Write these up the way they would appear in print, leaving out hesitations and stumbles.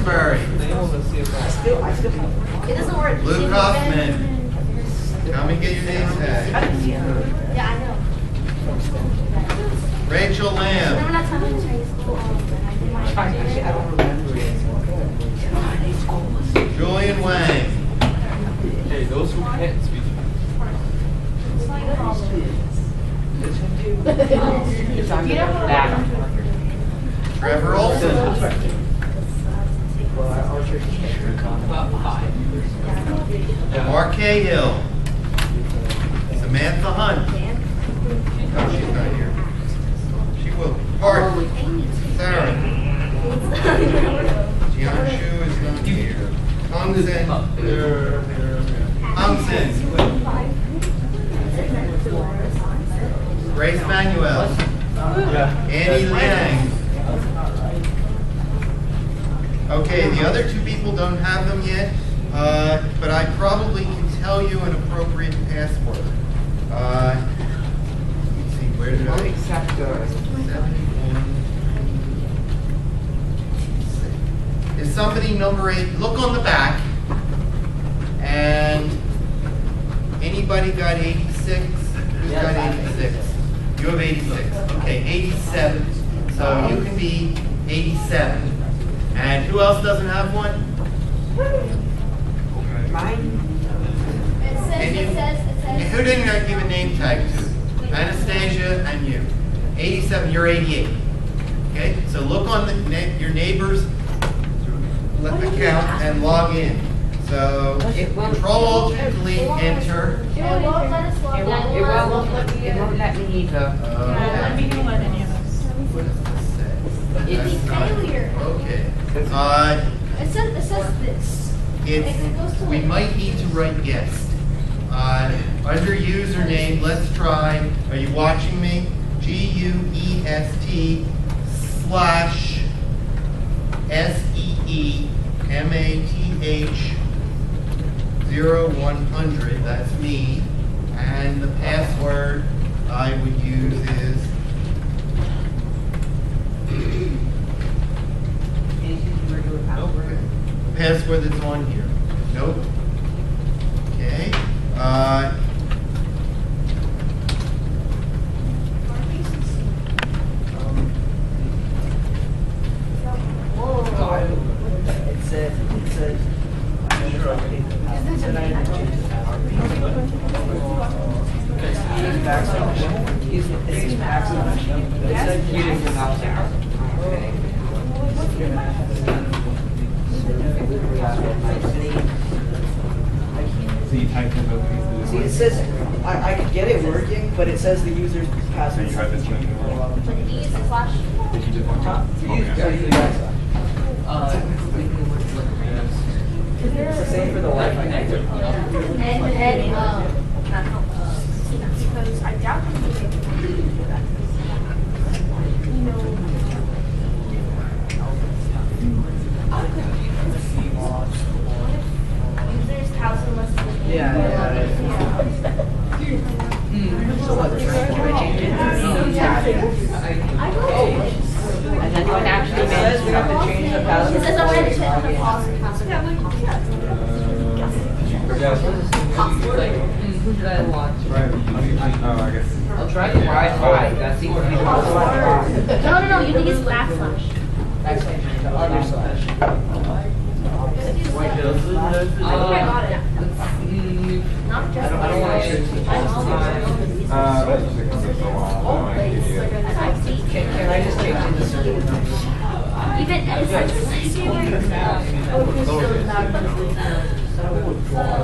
Salisbury. It doesn't work. Luke Hoffman. Come and get your name tag. Yeah, I know. Rachel Lamb. Remember that time I was in high school? I don't remember. Julian Wang. Hey, those who can't speak. Trevor Olson. Mark Cahill. Samantha Hunt. No, she's not here. She will be. Hart. Sarah. Jian Shu is not here. Hongsen. Hongsen. Grace Manuel. Annie Liang. Okay, the other two people don't have them yet, but I probably can tell you an appropriate password. Let's see, where did I? 71. Is somebody number 8? Look on the back. And anybody got 86? Who's got 86? You have 86. Okay, 87. So you can be 87. And who else doesn't have one? It says. Who didn't I give a name tag to? Anastasia and you. 87, you're 88. Okay, so look on your neighbor's account and log in. So Control Delete Enter. It won't let us log in. It won't let me either. Let me do let any of us. What does this say? It's failure. Okay. It says this. We might need to write guest. Under username, let's try, are you watching me? GUST/SEEMATH0100, that's me. And the password I would use is the password that's on here. Nope. Okay. It says. See, it says I could get it working, but it says the user's password. You tried this one? But it is a flash. Did you just want to? It's the same for the Wi-Fi. Because I doubt users housing list. Yeah. And then what actually It says we have to change the password. It says I'm going to check the password. Who should I watch? Oh, I guess. I'll try the Wi-Fi. That seems to be the No, you think it's backslash. Actually, the other slash. I got it. Not just I don't want to change the Can I just change it to certain numbers? even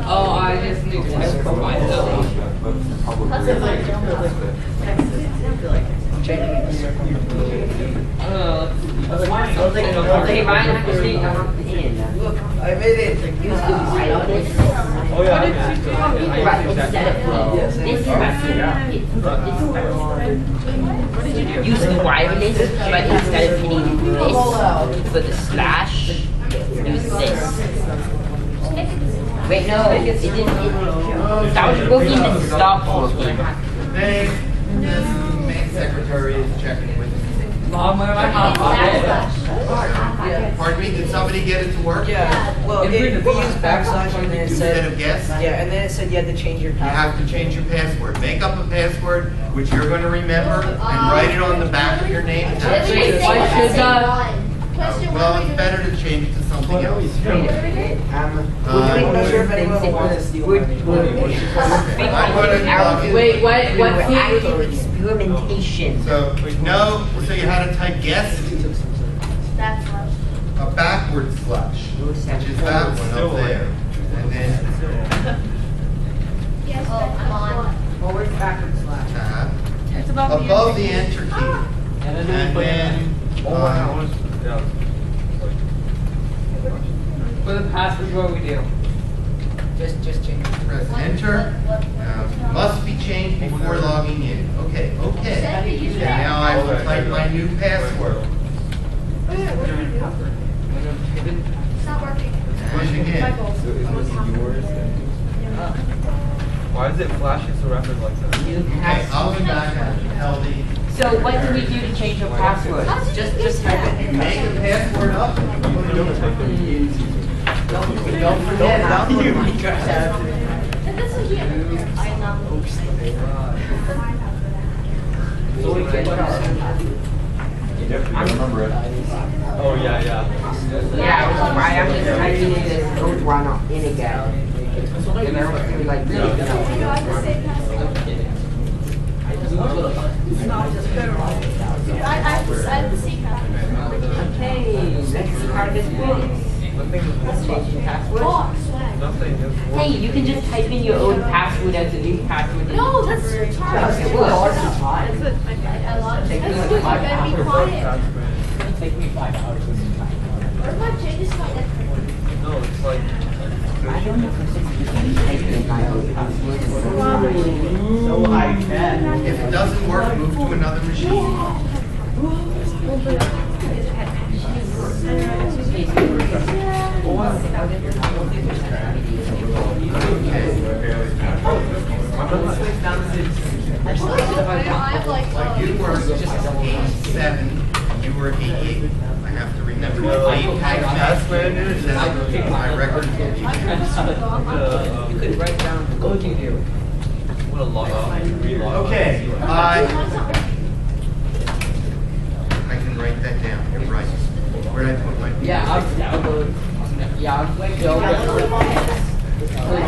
Oh, I just need to for myself. Changing it to certain Okay, mine have to be in. Look, I made it. Oh, yeah. Right, instead of Yes. this using wireless, but instead of hitting this for the slash, use this. Wait, no, it didn't. That was working the stop working. This main secretary is checking with me. Mom, where am I? Hot Pardon me, did somebody get it to work? Yeah, well, we used backslash and then it Instead said, of guess? yeah, and then it said you had to change your You have password. to change your password. Make up a password which you're going to remember and write it on the back of your name tag. Well, it's better to change it to something else. We're not sure if anyone will want to steal money. Wait, what key? Active experimentation. So, no, so you had to type guess, a backward slash, which is that one up there. And then, Well, where's backward slash? It's above the enter key. And And then, for the password, what we do? Just change it. press enter. Must be changed before logging in. Okay. Now I will type my new password. Push again. So is this yours? Why is it flashing so rapid like that? Okay, I'll go back and tell the, So what do we do to change your password? Just type it. you make a password up. Don't forget how to You definitely remember it. Oh yeah. Yeah, which is why I'm just typing in this code one in again. And I was doing like really good. Okay, next part of this book. Changing password. Nothing. Hey, you can just type in your own password as a new password. No, that's Okay, retarded. well, Take me like 5 hours. Take me 5 hours. Where's my changes to my No, it's like. I don't know if it's typing in my own password. So high tech. If it doesn't work, move to another machine. Like you were just 87, you were 88. I have to remember the name tag and then my record will be You could write down what you do. What a log off. Okay, I can write that down. You're right. Where did I put my? Yeah, I'll download. Yeah, I'll go.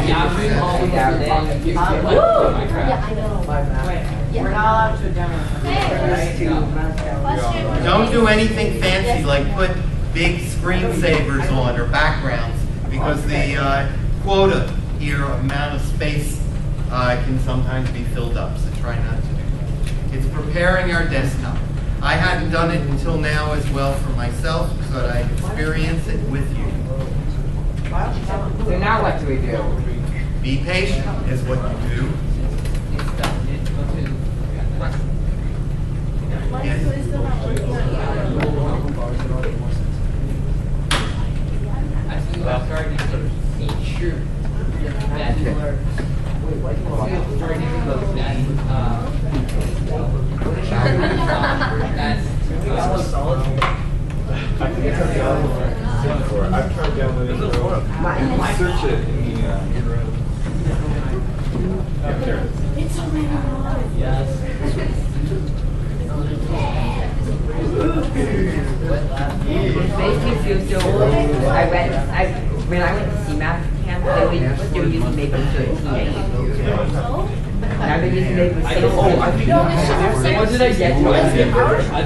Yahoo, all the way down. We're not allowed to download. Don't do anything fancy like put big screensavers on or backgrounds because the quota here, amount of space, can sometimes be filled up. So try not to do that. It's preparing our desktop. I hadn't done it until now as well for myself, so that I experience it with you. So now what do we do? Be patient is what you do. Yes. I've tried downloading it. Search it in the It's already on. Yes. Makes me feel so old. When I went to CMAP camp, they were used to make them 13. Now they're used to make them 16. What did I get to? I'd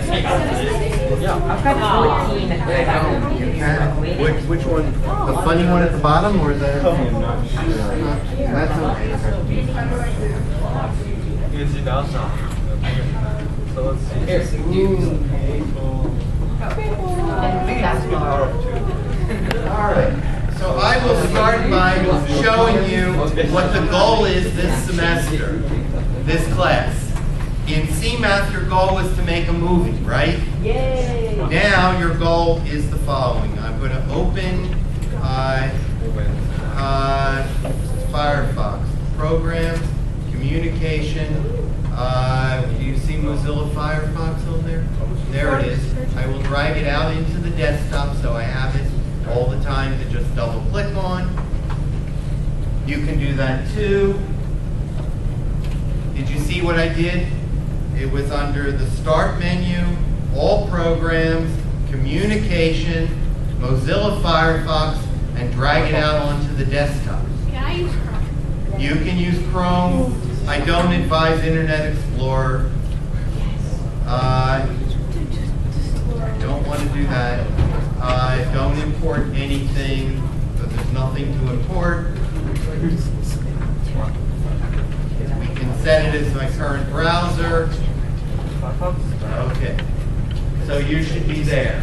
take out I've got 14 at home. Which one? The funny one at the bottom or the? That's okay. Is it now? So let's see. Here, All right. So I will start by showing you what the goal is this semester, this class. In CMath, your goal was to make a movie, right? Yay! Now your goal is the following. I'm going to open Firefox, Programs, Communication. Do you see Mozilla Firefox on there? There it is. all the time to just double click on. You can do that too. Did you see what I did? It was under the Start menu, All Programs, Communication, Mozilla Firefox, and drag it out onto the desktop. Can I use Chrome? You can use Chrome. I don't advise Internet Explorer. I don't want to do that. Don't import anything, because there's nothing to import. We can set it as my current browser. Okay. So you should be there.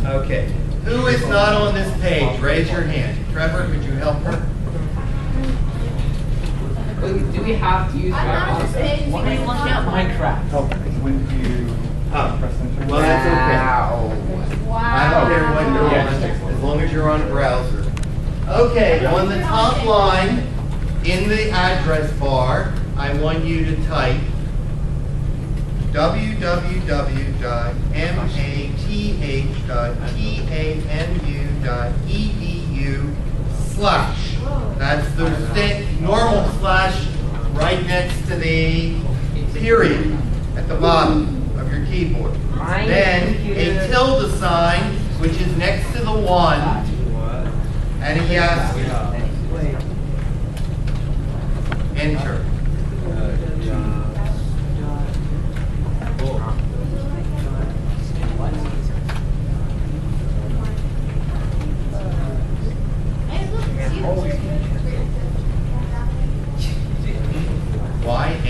Okay. Who is not on this page? Raise your hand. Trevor, could you help her? Do we have to use I'm not on this page. Why are you looking at Minecraft? Oh, when you press enter. Well, that's okay. I don't care when you're on, as long as you're on a browser. Okay, on the top line, in the address bar, I want you to type www.math.tamu.edu/. That's the normal slash right next to the period at the bottom of your keyboard. Then a tilde sign, which is next to the 1, and a yes. Enter.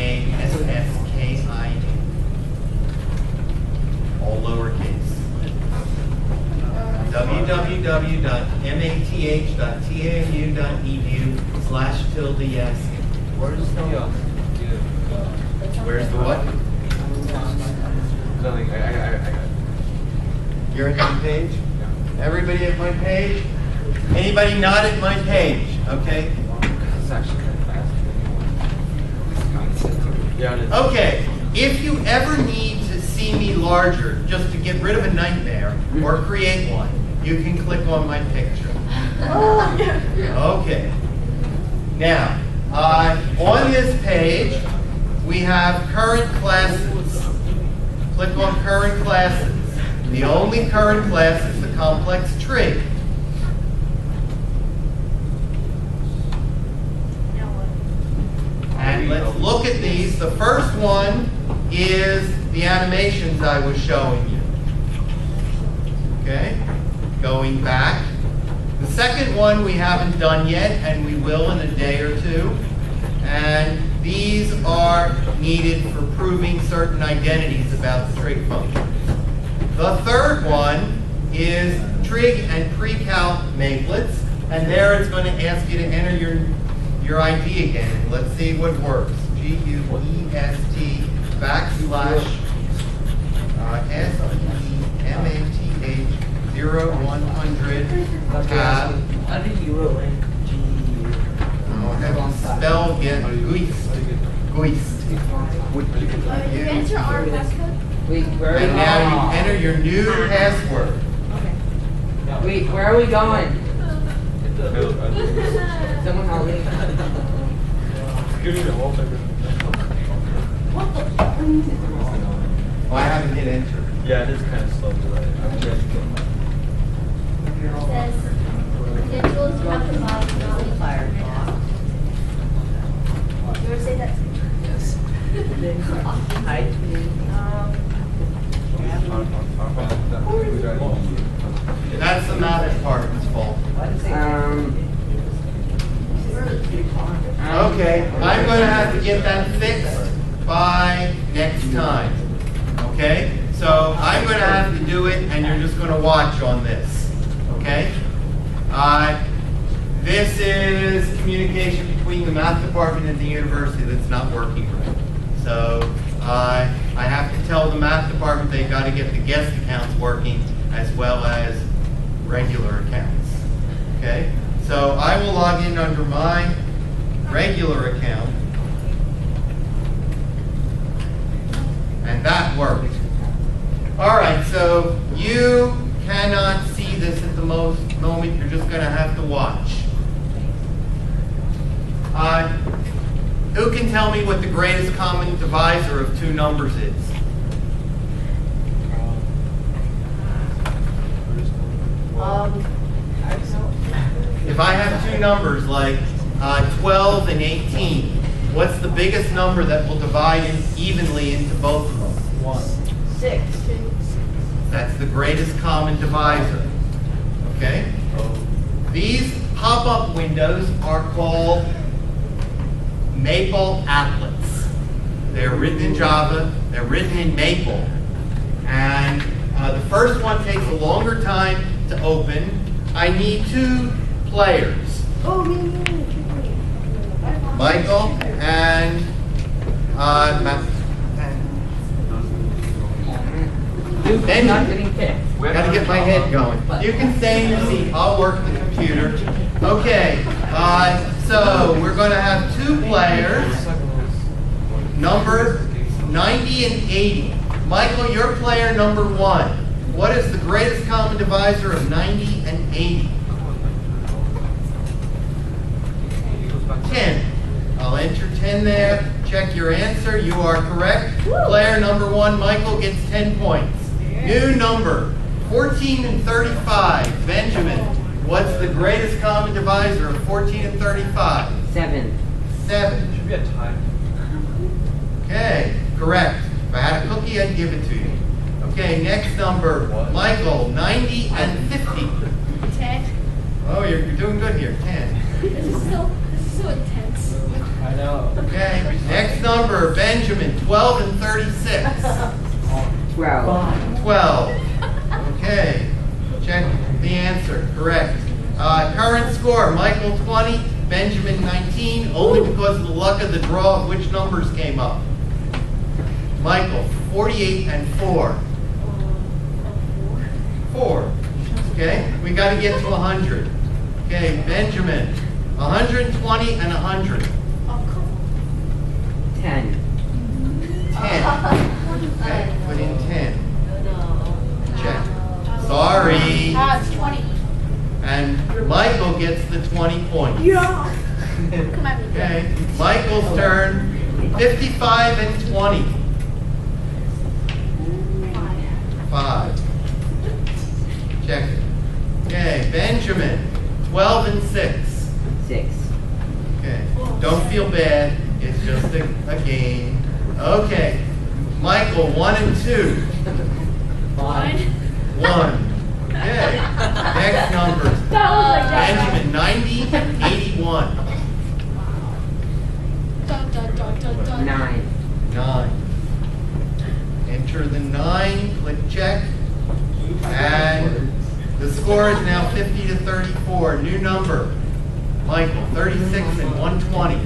YASSKIA. All lowercase. www.math.tamu.edu/tilde-yes. Where's the what? Nothing. I got it. You're at my page? Everybody at my page? Anybody not at my page? Okay. It's actually kind of fast. Yeah, it is. Okay. If you ever need to see me larger, just to get rid of a nightmare or create one, you can click on my picture. Okay. Now, on this page, we have current classes. Click on current classes. The only current class is the complex trig. And let's look at these. The first one is the animations I was showing you. Okay? Going back. The second one we haven't done yet, and we will in a day or two. And these are needed for proving certain identities about the trig function. The third one is trig and pre-calc maplets, and there it's going to ask you to enter your ID again. Let's see what works. GUEST \SEMATH 0100 tab. How do you Spell again. Guist. You enter our passcode? Wait, where are we And now you going? enter your new password. Wait, where are we going? Someone help me. Give me the wallpaper. Oh, I haven't hit enter. Yeah, it is kind of slow. I'm just It says, credentials have the bottom. You want to say that? Hi. That's the math department's fault. Okay, I'm going to have to get that fixed by next time. Okay? So I'm going to have to do it, and you're just going to watch on this. Okay? This is communication between the math department and the university that's not working right. So I have to tell the math department they've got to get the guest accounts working as well as regular accounts. Okay? So I will log in under my regular account, and that worked. All right, so you cannot see this at the moment. You're just going to have to watch. Who can tell me what the greatest common divisor of two numbers is? If I have two numbers like 12 and 18, what's the biggest number that will divide evenly into both of them? 6. That's the greatest common divisor. Okay? These pop-up windows are called Maple applets. They're written in Java. They're written in Maple. And the first one takes a longer time to open. I need 2 players. Michael and Duke's not getting picked. Gotta get my head going. You can stay in your seat. I'll work the computer. Okay, so we're going to have 2 players, number 90 and 80. Michael, you're player number 1. What is the greatest common divisor of 90 and 80? 10. I'll enter 10 there. Check your answer. You are correct. Player number 1, Michael, gets 10 points. New number, 14 and 35. Benjamin, what's the greatest common divisor of 14 and 35? 7. 7. Should be a tie. Okay, correct. If I had a cookie, I'd give it to you. Okay, next number, Michael, 90 and 50. 10. Oh, you're doing good here, 10. This is so intense. I know. Okay, next number, Benjamin, 12 and 36. 12. 12. Okay, check the answer, correct. Current score, Michael 20, Benjamin 19, only because of the luck of the draw of which numbers came up. Michael, 48 and 4. 4. Okay, we got to get to 100. Okay, Benjamin, 120 and 100. 10. 10. Okay, put in 10. Check. Sorry. It's 20. And Michael gets the 20 points. Yeah. Come on. Okay, Michael's turn. 55 and 20. 5. Check it. Okay, Benjamin. 12 and 6. 6. Okay, don't feel bad. It's just a game. Okay, Michael, 1 and 2. 1. 1. Okay, next numbers. Benjamin, 90 and 81. Dun, dun, dun, dun, dun. 9. 9. Enter the 9, click check, and the score is now 50 to 34. New number, Michael, 36 and 120.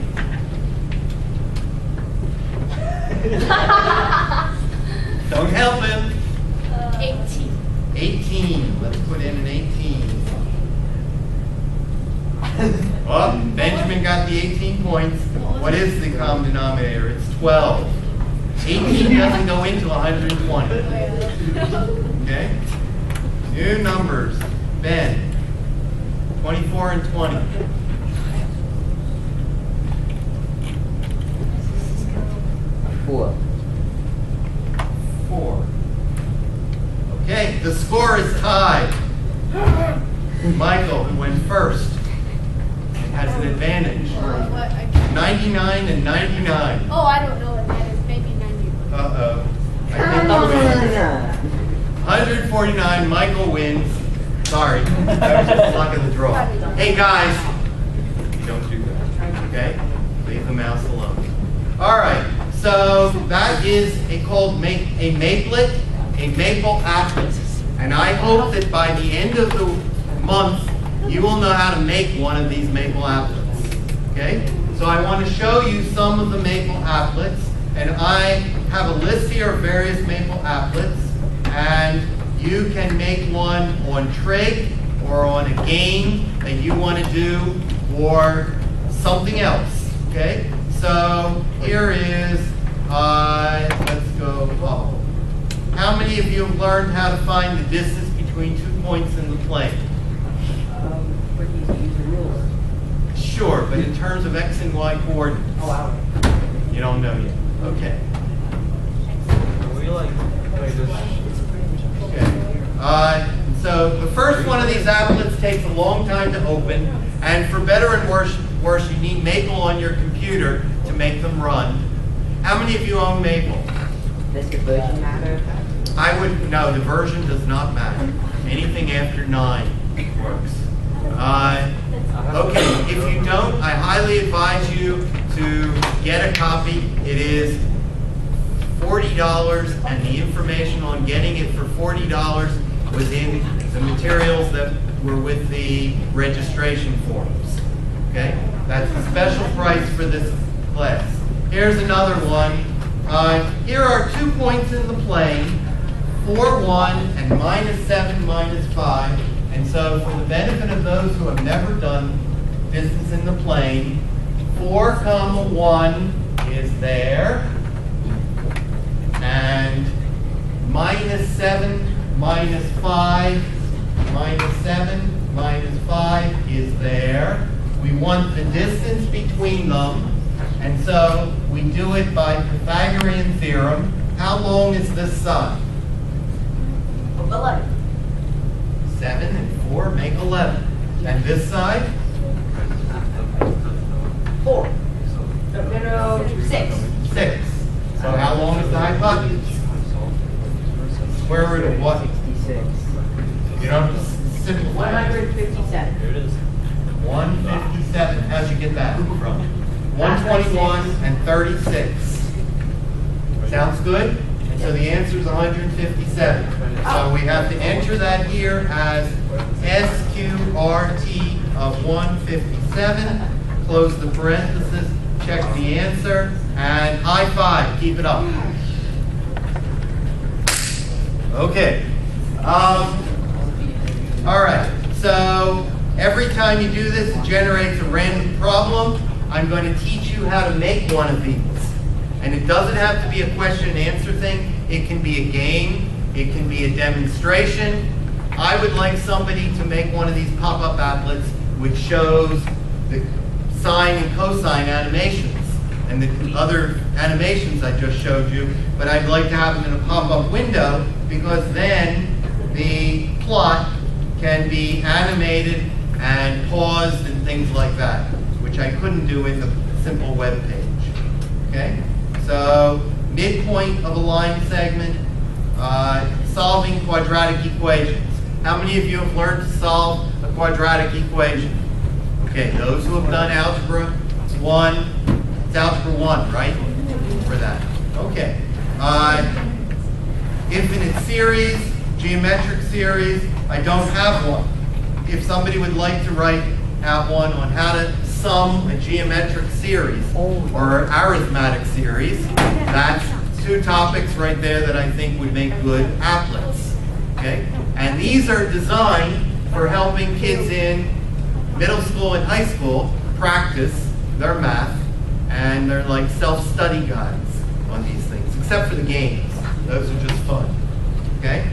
Don't help him. 18. 18. Let's put in an 18. Oh, Benjamin got the 18 points. What is the common denominator? It's 12. 18 doesn't go into 120. Okay? New numbers. Ben. 24 and 20. 4. 4. Okay, the score is tied. Michael, who went first, has an advantage. What? 99 and 99. Oh, I don't know what that is. Maybe 91. Uh-oh. I think you win. 149, Michael wins. Sorry, that was just luck of the draw. Hey guys, don't do that, okay? Leave the mouse alone. All right, so that is called a mapelet, a maple applet. And I hope that by the end of the month, you will know how to make one of these maple applets, okay? So I want to show you some of the maple applets, and I have a list here of various maple applets, and you can make one on trig or on a game that you want to do or something else, okay? So here is, let's go, how many of you have learned how to find the distance between 2 points in the plane? Pretty easy to use the ruler. Sure, but in terms of x and y coordinates, Oh, wow. you don't know yet. Okay. We like this. Okay. So the first one of these applets takes a long time to open, and for better and worse, you need Maple on your computer to make them run. How many of you own Maple? Does the version matter? No, the version does not matter. Anything after 9 works. Okay, if you don't, I highly advise you to get a copy. It is $40, and the information on getting it for $40 was in the materials that were with the registration forms. Okay, that's the special price for this class. Here's another one. Here are 2 points in the plane, 4, 1, and -7, -5. And so for the benefit of those who have never done distance in the plane, 4, 1 is there, and -7, -5, -7, -5 is there. We want the distance between them, and so we do it by Pythagorean theorem. How long is this side? 11. 7 and 4 make 11. And this side? 4. No, 6. 6. So how long is the hypotenuse? Square root of what? 66. You don't have to simplify it. 157. Here it is. 157. How'd you get that from? 121 and 36. Sounds good? And so the answer is 157. So we have to enter that here as SQRT of 157. Close the parenthesis, check the answer, and high five. Keep it up. Okay. All right. So every time you do this, it generates a random problem. I'm going to teach you how to make one of these. And it doesn't have to be a question and answer thing. It can be a game. It can be a demonstration. I would like somebody to make one of these pop-up applets which shows the sine and cosine animations and the other animations I just showed you, but I'd like to have them in a pop-up window because then the plot can be animated and paused and things like that, which I couldn't do in the simple web page. Okay? So, midpoint of a line segment, solving quadratic equations. How many of you have learned to solve a quadratic equation? Okay, those who have done algebra 1, it's algebra 1, right? For that. Okay. Infinite series, geometric series, I don't have one. If somebody would like to have one on how to sum a geometric series or arithmetic series, that's 2 topics right there that I think would make good applets. Okay? And these are designed for helping kids in middle school and high school practice their math, and they're like self-study guides on these things, except for the games. Those are just fun. Okay?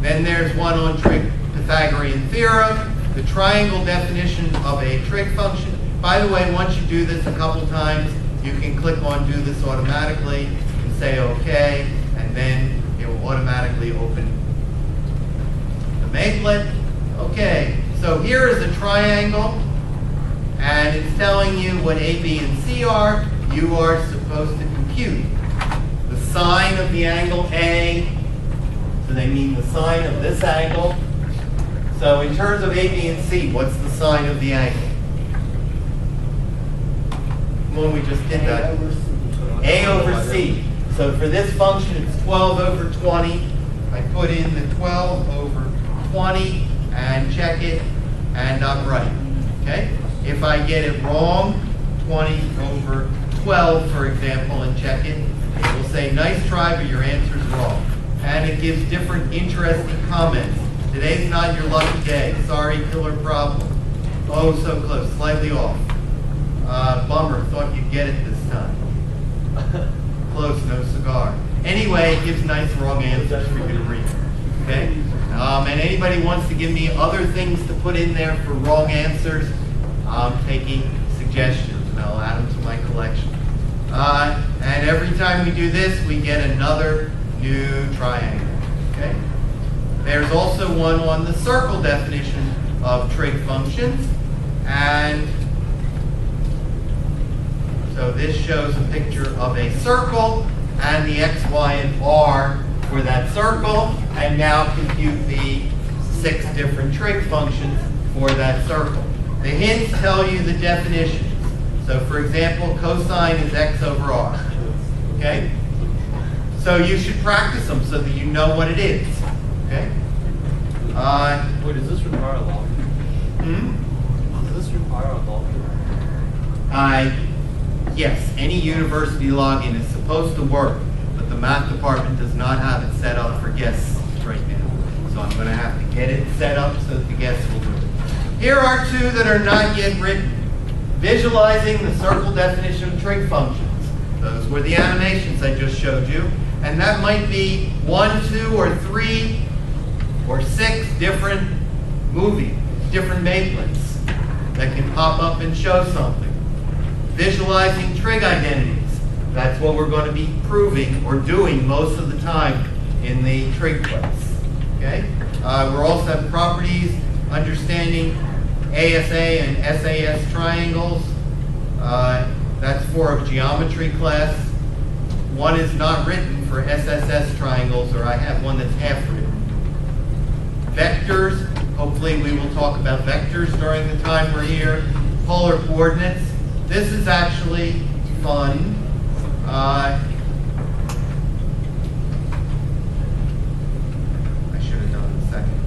Then there's one on Pythagorean theorem, the triangle definition of a trig function. By the way, once you do this a couple times, you can click on do this automatically and say OK, and then it will automatically open the Makelet. Okay, so here is a triangle, and it's telling you what A, B, and C are. You are supposed to compute the sine of the angle A, so they mean the sine of this angle. So in terms of A, B, and C, what's the sine of the angle? When we just did that. A over C. So for this function, it's 12 over 20. I put in the 12 over 20 and check it, and I'm right. Okay? If I get it wrong, 20 over 12, for example, and check it, it will say, nice try, but your answer's wrong. And it gives different interesting comments. Today's not your lucky day. Sorry, killer problem. Oh, so close, slightly off. Bummer, thought you'd get it this time. Close, no cigar. Anyway, it gives nice wrong answers for you to read. Okay? And anybody wants to give me other things to put in there for wrong answers, I'm taking suggestions and I'll add them to my collection. And every time we do this, we get another new triangle. Okay? There's also one on the circle definition of trig functions. And so this shows a picture of a circle and the x, y, and r for that circle, and now compute the 6 different trig functions for that circle. The hints tell you the definitions. So for example, cosine is x over r. Okay? So you should practice them so that you know what it is. Okay? Wait, does this require a log? Does this require a log? Yes, any university login is supposed to work, but the math department does not have it set up for guests right now. So I'm going to have to get it set up so that the guests will do it. Here are 2 that are not yet written. Visualizing the circle definition of trig functions. Those were the animations I just showed you. And that might be 1, 2, or 3, or 6 different different maplets that can pop up and show something. Visualizing trig identities. That's what we're going to be proving or doing most of the time in the trig class. Okay? We're also have properties, understanding ASA and SAS triangles. That's for a geometry class. One is not written for SSS triangles, or I have one that's half written. Vectors. Hopefully we will talk about vectors during the time we're here. Polar coordinates. This is actually fun. I should have done it a second.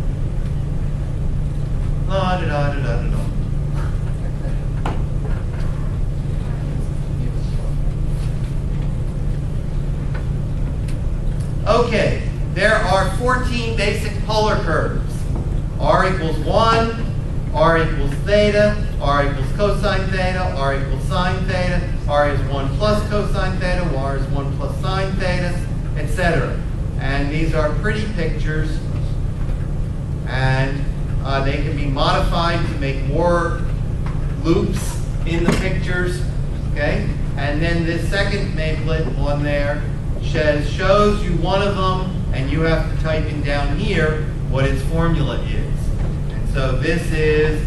La da da da da da da. Okay, there are 14 basic polar curves. R equals 1, R equals theta, R equals cosine theta, R equals sine theta, R is 1 plus cosine theta, R is 1 plus sine theta, etc. And these are pretty pictures, and they can be modified to make more loops in the pictures, okay? And then this second maplet on there shows you one of them, and you have to type in down here what its formula is. And so this is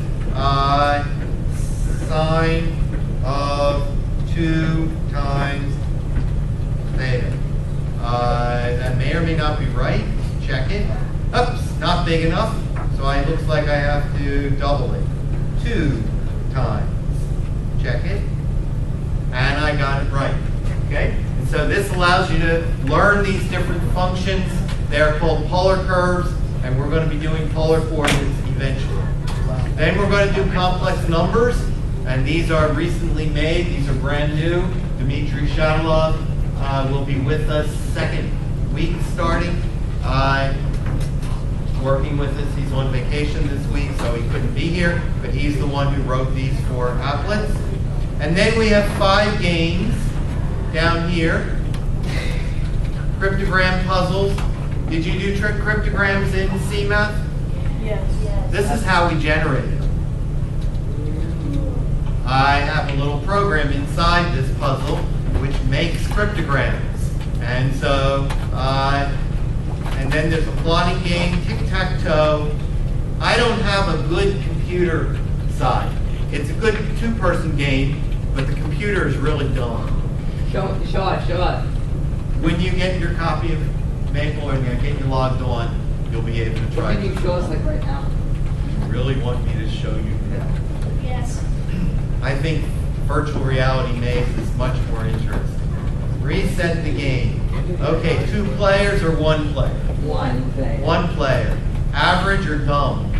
sine of 2 times theta. That may or may not be right. Check it. Oops, not big enough. So it looks like I have to double it. 2 times. Check it. And I got it right. Okay? And so this allows you to learn these different functions. They're called polar curves, and we're going to be doing polar coordinates eventually. Then we're going to do complex numbers, and these are recently made. These are brand new. Dmitry Shatilov will be with us second week starting, working with us. He's on vacation this week, so he couldn't be here, but he's the one who wrote these for applets. And then we have 5 games down here. Cryptogram puzzles. Did you do cryptograms in CMath? Yes. This is how we generate it. I have a little program inside this puzzle which makes cryptograms. And so, and then there's a plotting game, tic-tac-toe. I don't have a good computer side. It's a good 2-person game, but the computer is really dumb. Show us. When you get your copy of Maple and get you logged on, you'll be able to try. What can you show us like right now? You really want me to show you? Yes. I think virtual reality maze is much more interesting. Reset the game. Okay, 2 players or 1 player? One thing. 1 player. Average or dumb?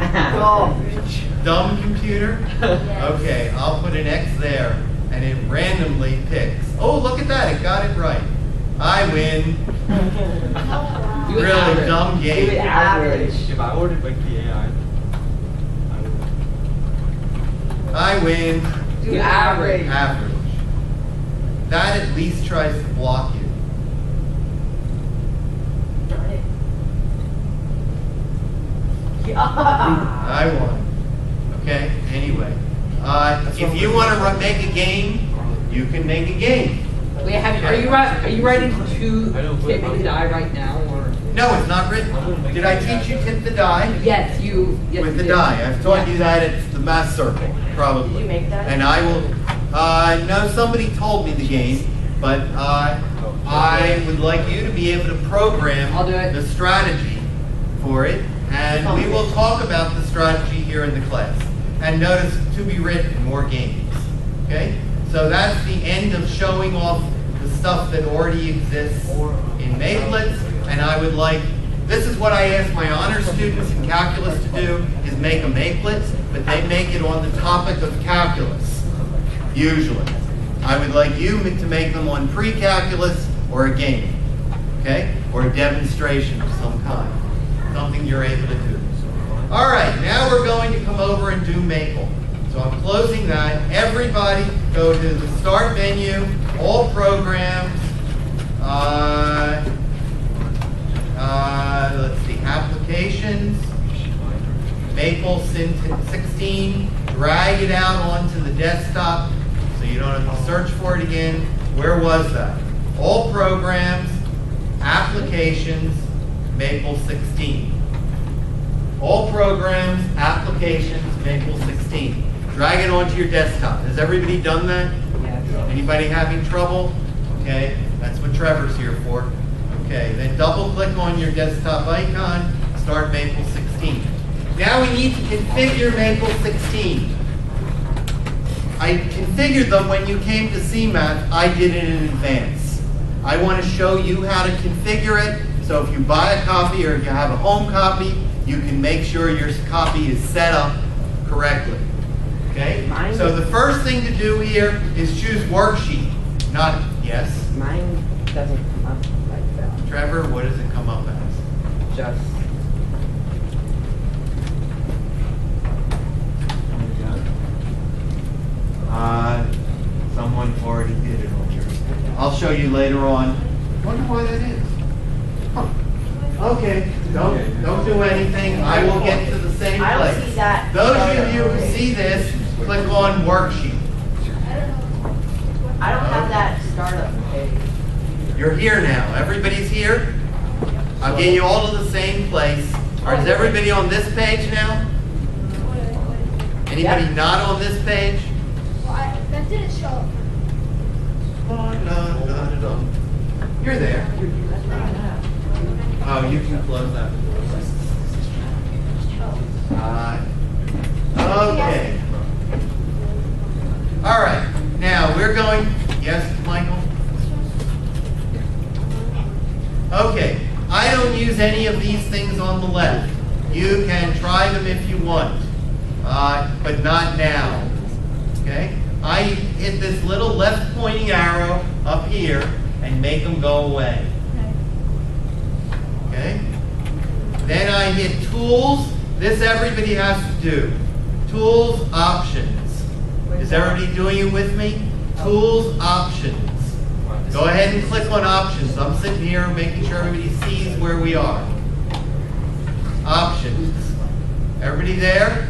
Dumb computer? Okay, I'll put an X there, and it randomly picks. Oh, look at that, it got it right. I win. Do it Really average. dumb Do it game. average. If I ordered like the AI, I would. I win. Do average. Average. That at least tries to block you. I won. Okay, anyway. If you want to make a game, you can make a game. Wait, are you writing to tip the die right now, or? No, it's not written. Did I teach you tip the die? Yes, you. Yes, With you the did. die. I've taught you that at the math circle, probably. Did you make that? And I will, no, somebody told me the game, but I would like you to be able to program I'll do it. the strategy for it, and we will talk about the strategy here in the class. And notice, to be written, more games. Okay? So that's the end of showing off the stuff that already exists in Makelets, and I would like, this is what I ask my honor students in calculus to do, is make a Makelet, but they make it on the topic of calculus, usually. I would like you to make them on pre-calculus or a game, okay? Or a demonstration of some kind, something you're able to do. All right, now we're going to come over and do Maple. So I'm closing that. Everybody go to the start menu, all programs, let's see, applications, Maple 16, drag it out onto the desktop so you don't have to search for it again. Where was that? All programs, applications, Maple 16. All programs, applications, Maple 16. Drag it onto your desktop. Has everybody done that? Yes. Anybody having trouble? Okay, that's what Trevor's here for. Okay, then double click on your desktop icon, start Maple 16. Now we need to configure Maple 16. I configured them when you came to CMath. I did it in advance. I want to show you how to configure it, so if you buy a copy or if you have a home copy, you can make sure your copy is set up correctly. Okay? So the first thing to do here is choose worksheet. Not, yes? Mine doesn't come up like that. Trevor, what does it come up as? Just. Someone already did it on yours. I'll show you later on. Wonder why that is. Huh. Okay, don't do anything. I will get to the same place. I don't see that. Those of you who see this, click on worksheet. I don't have that startup page. You're here now. Everybody's here? I'll get you all to the same place. Is everybody on this page now? Anybody not on this page? That didn't show up. You're there. Oh, you can close that. Okay. All right. Now we're going. Yes, Michael? Okay. I don't use any of these things on the left. You can try them if you want, but not now. Okay? I hit this little left pointing arrow up here and make them go away. Okay? Then I hit Tools. This everybody has to do. Tools, Options. Is everybody doing it with me? Tools, Options. Go ahead and click on Options. I'm sitting here making sure everybody sees where we are. Options. Everybody there?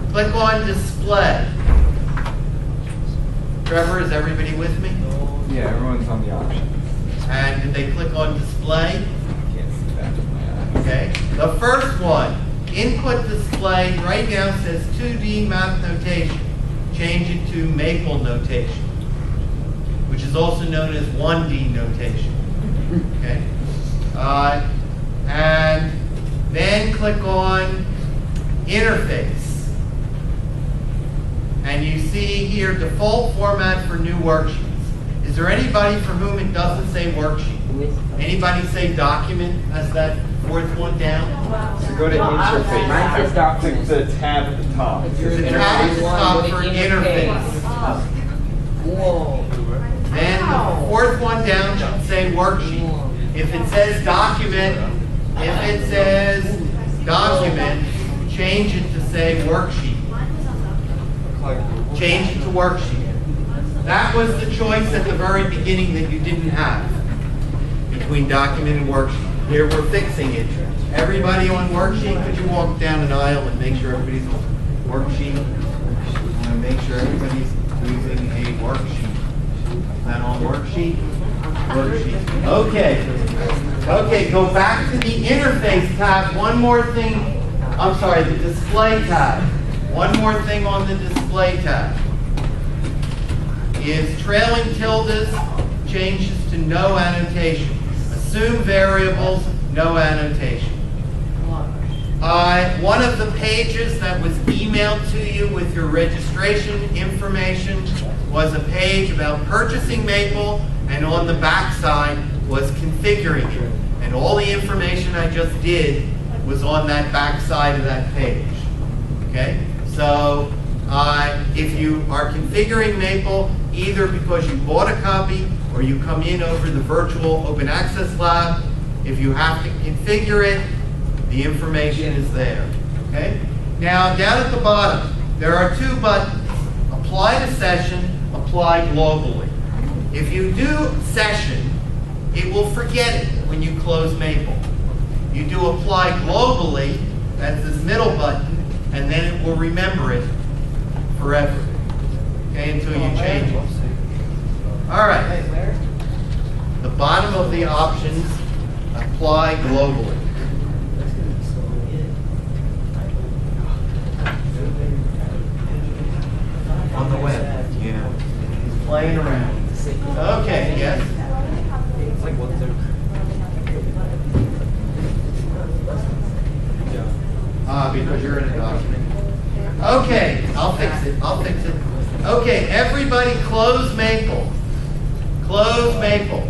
Click on Display. Trevor, is everybody with me? Yeah, everyone's on the option. And did they click on Display? Can't see that with my eyes. Okay. The first one, Input Display, right now says 2D Math Notation. Change it to Maple Notation, which is also known as 1D Notation. Okay. And then click on Interface. And you see here default format for new worksheets. Is there anybody for whom it doesn't say worksheet? Anybody say document as that fourth one down? So go to interface. Mine says document. Click the tab at the top. There's a tab at the top for interface. Whoa. Then the fourth one down should say worksheet. If it says document, change it to say worksheet. Change it to worksheet. That was the choice at the very beginning that you didn't have between document and worksheet. Here we're fixing it. Everybody on worksheet, could you walk down an aisle and make sure everybody's on worksheet? I want to make sure everybody's using a worksheet. And on worksheet? Worksheet. Okay. Okay, go back to the interface tab. One more thing. I'm sorry, the display tab. One more thing on the display tab. Is trailing tildes changes to no annotation. Assume variables, no annotation. One of the pages that was emailed to you with your registration information was a page about purchasing Maple, and on the back side was configuring it. And all the information I just did was on that back side of that page. Okay? So if you are configuring Maple, either because you bought a copy or you come in over the virtual open access lab, if you have to configure it, the information is there. Okay? Now, down at the bottom, there are two buttons. Apply to session, apply globally. If you do session, it will forget it when you close Maple. You do apply globally, that's this middle button, and then it will remember it forever. Okay, until you change it. All right. The bottom of the options, apply globally. On the web. Yeah. Playing around. Okay, yes. It's like 1/3. Because you're in a document. Okay, I'll fix it. I'll fix it. Okay, everybody close Maple. Close Maple.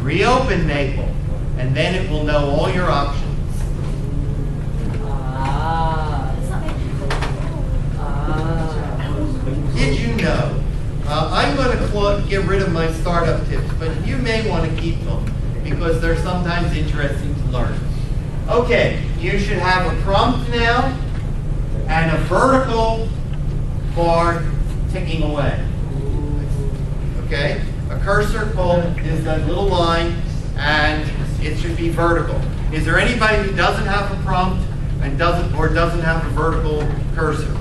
Reopen Maple. And then it will know all your options. Did you know? I'm going to get rid of my startup tips, but you may want to keep them because they're sometimes interesting to learn. Okay, you should have a prompt now and a vertical bar ticking away. Okay? A cursor is that little line, and it should be vertical. Is there anybody who doesn't have a prompt and doesn't have a vertical cursor?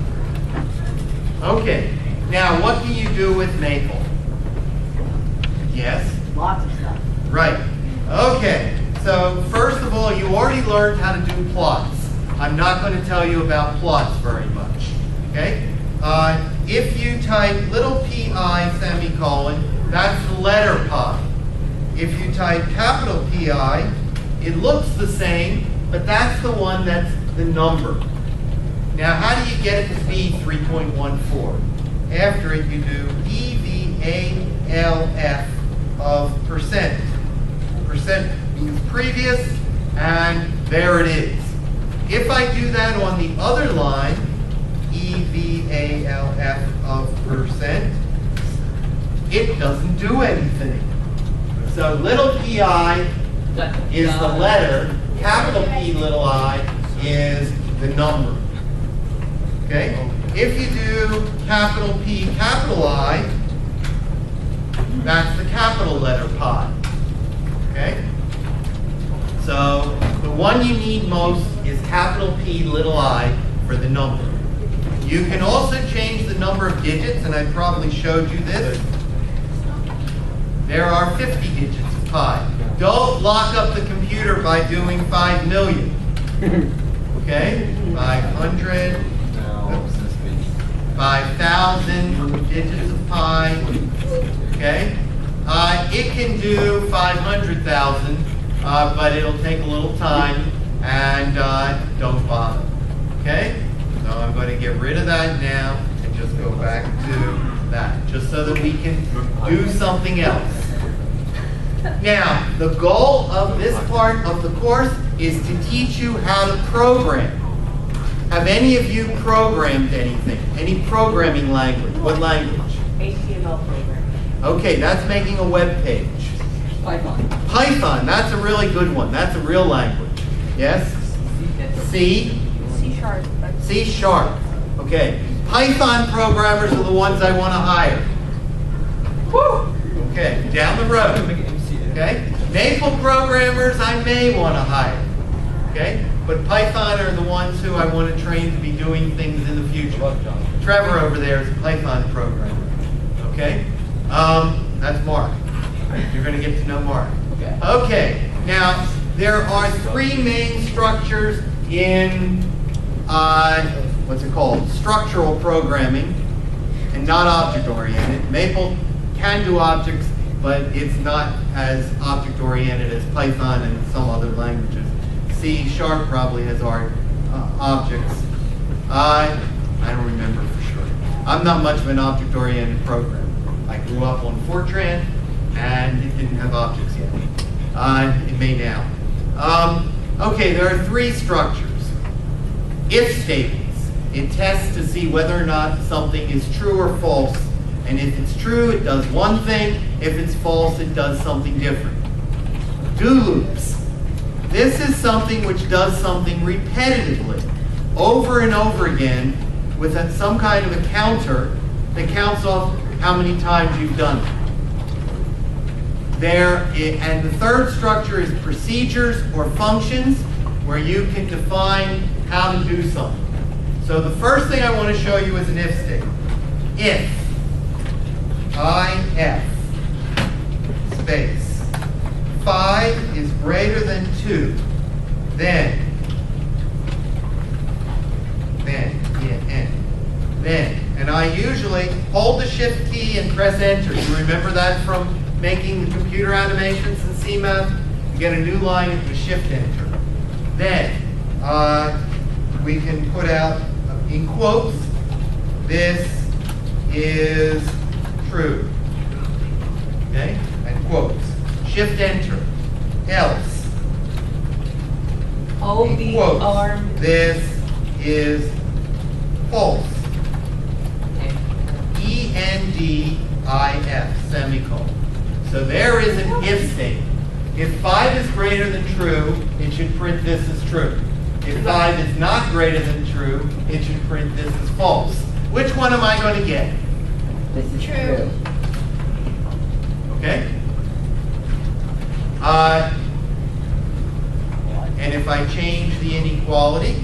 Okay. Now, what can you do with Maple? Yes? Lots of stuff. Right. Okay. So, first of all, you already learned how to do plots. I'm not going to tell you about plots very much. Okay? If you type little pi semicolon, that's the letter pi. If you type capital Pi, it looks the same, but that's the one that's the number. Now, how do you get it to be 3.14? After it, you do EVALF of percent. Percent means previous, and there it is. If I do that on the other line, EVALF of percent, it doesn't do anything. So little pi is the letter, capital P little I is the number. Okay? If you do capital P capital I, that's the capital letter pi. Okay? So the one you need most is capital P little I for the number. You can also change the number of digits, and I probably showed you this. There are 50 digits of pi. Don't lock up the computer by doing 5 million. Okay? 500, oops, 5,000 digits of pi. Okay? It can do 500,000, but it'll take a little time, and don't bother. Okay? So I'm going to get rid of that now and just go back to that, just so that we can do something else. Now, the goal of this part of the course is to teach you how to program. Have any of you programmed anything? Any programming language? What language? HTML programming. Okay, that's making a web page. Python. Python, that's a really good one. That's a real language. Yes? C? C#. C#. Okay. Python programmers are the ones I want to hire. Woo! Okay, down the road. Okay? Maple programmers I may want to hire. Okay? But Python are the ones who I want to train to be doing things in the future. Trevor over there is a Python programmer. Okay? That's Mark. You're going to get to know Mark. Okay. Now, there are three main structures in, what's it called? Structural programming, and not object-oriented. Maple can do objects, but it's not as object-oriented as Python and some other languages. C# probably has objects. I don't remember for sure. I'm not much of an object-oriented programmer. I grew up on Fortran, and it didn't have objects yet. It may now. Okay, there are three structures. If statements. It tests to see whether or not something is true or false. And if it's true, it does one thing. If it's false, it does something different. Do loops. This is something which does something repetitively, over and over again, with some kind of a counter that counts off how many times you've done it. And the third structure is procedures or functions, where you can define how to do something. So the first thing I want to show you is an if statement. If space 5 is greater than 2, then, and I usually hold the shift key and press enter. You remember that from making the computer animations in CMath? You get a new line with shift enter. Then, we can put out in quotes, this is true. Okay? And quotes. Shift enter. Else. In quotes, this is false. ENDIF, semicolon. So there is an if statement. If 5 is greater than true, it should print this as true. If 5 is not greater than true, it should print this as false. Which one am I going to get? This is true. Okay? And if I change the inequality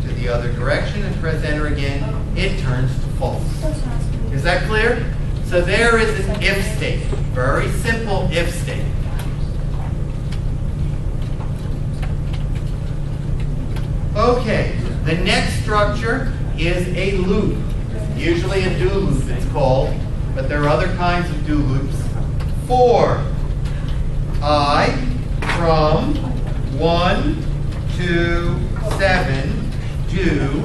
to the other direction and press enter again, it turns to false. Is that clear? So there is an if statement. Very simple if statement. Okay, the next structure is a loop. Usually a do loop it's called, but there are other kinds of do loops. For I from 1 to 7 do,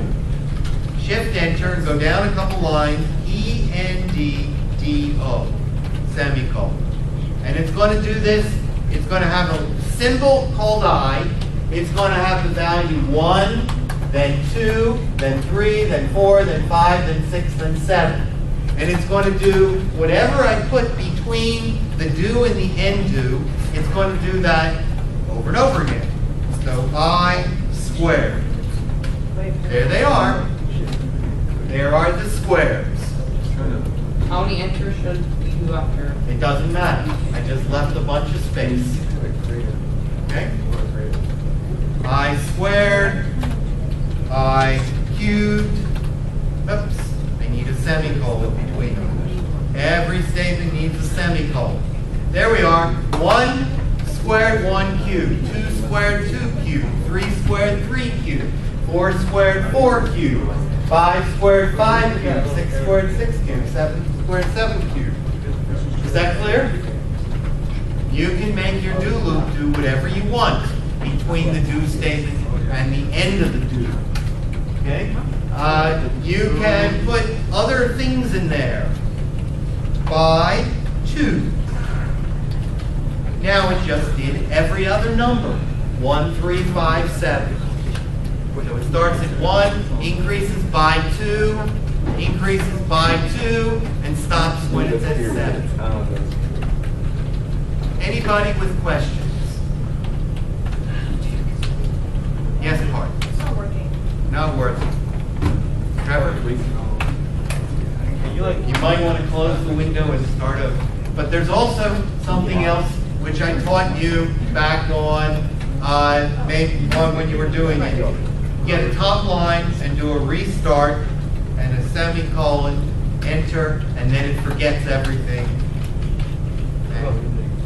shift enter, go down a couple lines, ENDDO, semicolon. And it's going to do this, it's going to have a symbol called I. It's going to have the value 1, then 2, then 3, then 4, then 5, then 6, then 7. And it's going to do whatever I put between the do and the end do, it's going to do that over and over again. So I squared. There they are. There are the squares. How many enters should you do after? It doesn't matter. I just left a bunch of space. Okay? I squared, I cubed, oops, I need a semicolon between them. Every statement needs a semicolon. There we are, 1 squared, 1 cubed, 2 squared, 2 cubed, 3 squared, 3 cubed, 4 squared, 4 cubed, 5 squared, 5 cubed, 6 squared, 6 cubed, 7 squared, 7 cubed. Is that clear? You can make your do loop do whatever you want between the do statement and the end of the do. Okay? You can put other things in there. By 2. Now it just did every other number. 1, 3, 5, 7. So it starts at 1, increases by 2, increases by 2, and stops when it's at 7. Anybody with questions? Yes, Mark? It's not working. Not working. Trevor? You might want to close the window and start over. But there's also something else which I taught you back on maybe one when you were doing it. Get a top line and do a restart and a semicolon, enter, and then it forgets everything and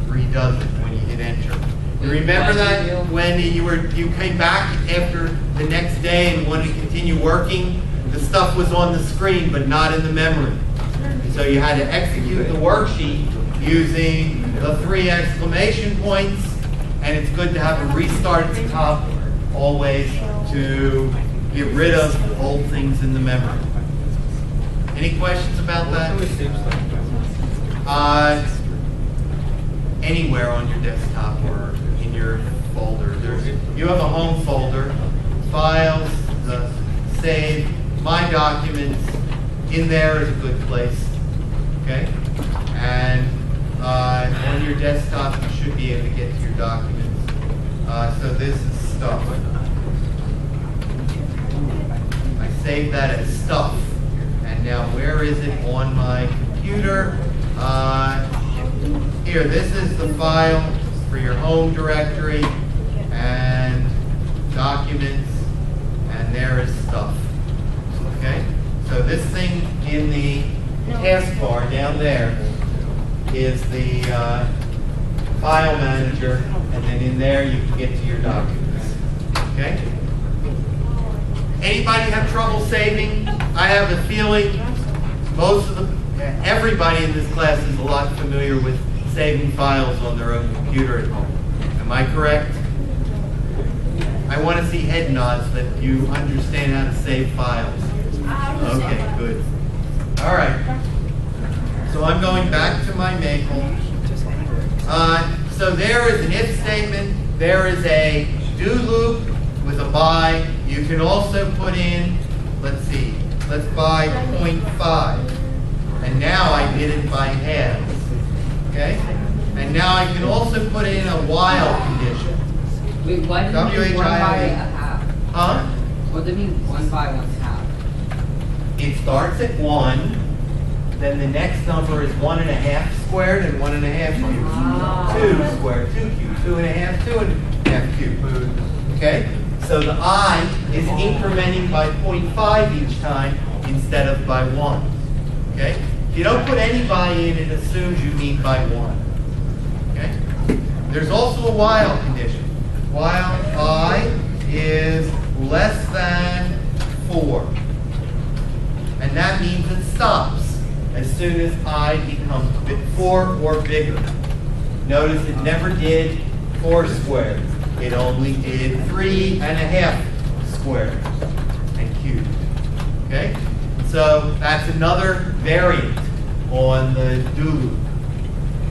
redoes it when you hit enter. You remember that when you came back after the next day and wanted to continue working? The stuff was on the screen but not in the memory. So you had to execute the worksheet using the 3 exclamation points, and it's good to have a restart at the top always to get rid of old things in the memory. Any questions about that? Anywhere on your desktop or in your folder. You have a home folder, files, the save, my documents. In there is a good place. Okay? And on your desktop, you should be able to get to your documents. So this is stuff. I saved that as stuff. And now where is it on my computer? Here, this is the file for your home directory and documents, and there is stuff. Okay? So this thing in the taskbar down there is the file manager, and then in there you can get to your documents. Okay? Anybody have trouble saving? I have a feeling everybody in this class is a lot familiar with saving files on their own computer at home. Am I correct? I want to see head nods that you understand how to save files. Okay, good. All right. So I'm going back to my Maple. So there is an if statement. There is a do loop with a by. You can also put in, let's see, let's buy 0.5. And now I did it by halves. Okay? And now I can also put in a while condition. Wait, why does it mean 1 by a half? Huh? What does it mean 1 by 1 half? It starts at 1, then the next number is 1.5 squared and 1.5 cubed. Ah. 2 squared, 2 cubed, 2.5, 2.5 cubed. Okay? So the I is incrementing by 0.5 each time instead of by 1. Okay? If you don't put any by in, it assumes you mean by 1. Okay? There's also a while condition. While I is less than 4. And that means it stops as soon as I becomes 4 or bigger. Notice it never did 4 squared. It only did 3.5 squared and cubed. Okay? So that's another variant on the do loop.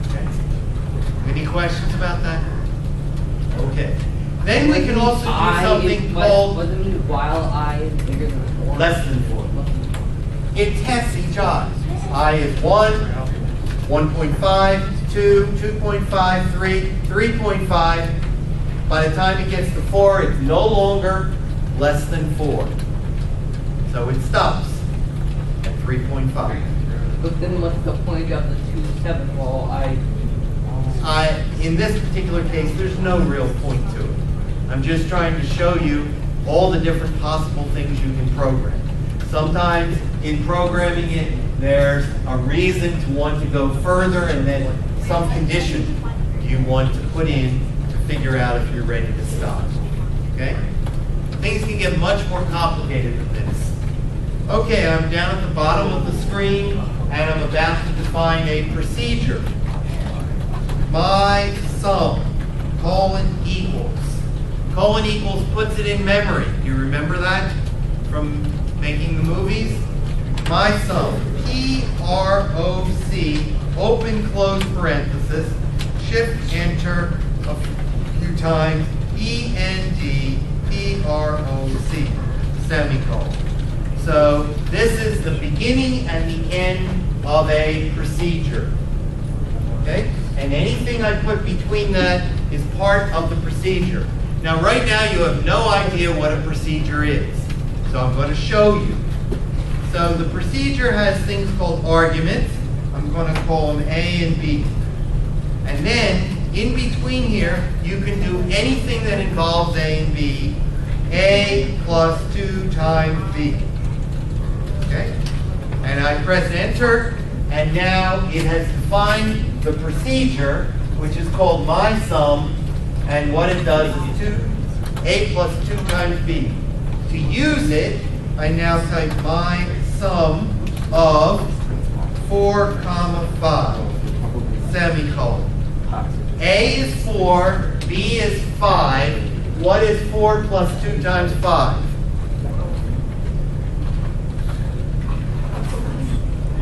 Okay? Any questions about that? Okay. Then we can also do something called What does it mean while I is bigger than 4? less than 4. It tests each I. I is 1, 1.5, 2, 2.5, 3, 3.5. By the time it gets to 4, it's no longer less than 4. So it stops at 3.5. But then what's the point of the 2 7 while In this particular case, there's no real point to it. I'm just trying to show you all the different possible things you can program. Sometimes in programming it, there's a reason to want to go further, and then some condition you want to put in to figure out if you're ready to stop. Okay? Things can get much more complicated than this. Okay, I'm down at the bottom of the screen, and I'm about to define a procedure. My sum, colon equals. Colon equals puts it in memory. You remember that from making the movies? My sum, P-R-O-C, open close parenthesis, shift enter a few times, E-N-D-P-R-O-C, semicolon. So this is the beginning and the end of a procedure. Okay? And anything I put between that is part of the procedure. Now right now you have no idea what a procedure is. So I'm going to show you. So the procedure has things called arguments. I'm going to call them A and B. And then in between here, you can do anything that involves A and B. A plus 2 times B. Okay? And I press enter, and now it has defined the procedure, which is called my sum, and what it does is A plus 2 times B. To use it, I now type my sum of 4, 5, semicolon. A is 4, B is 5. What is 4 plus 2 times 5?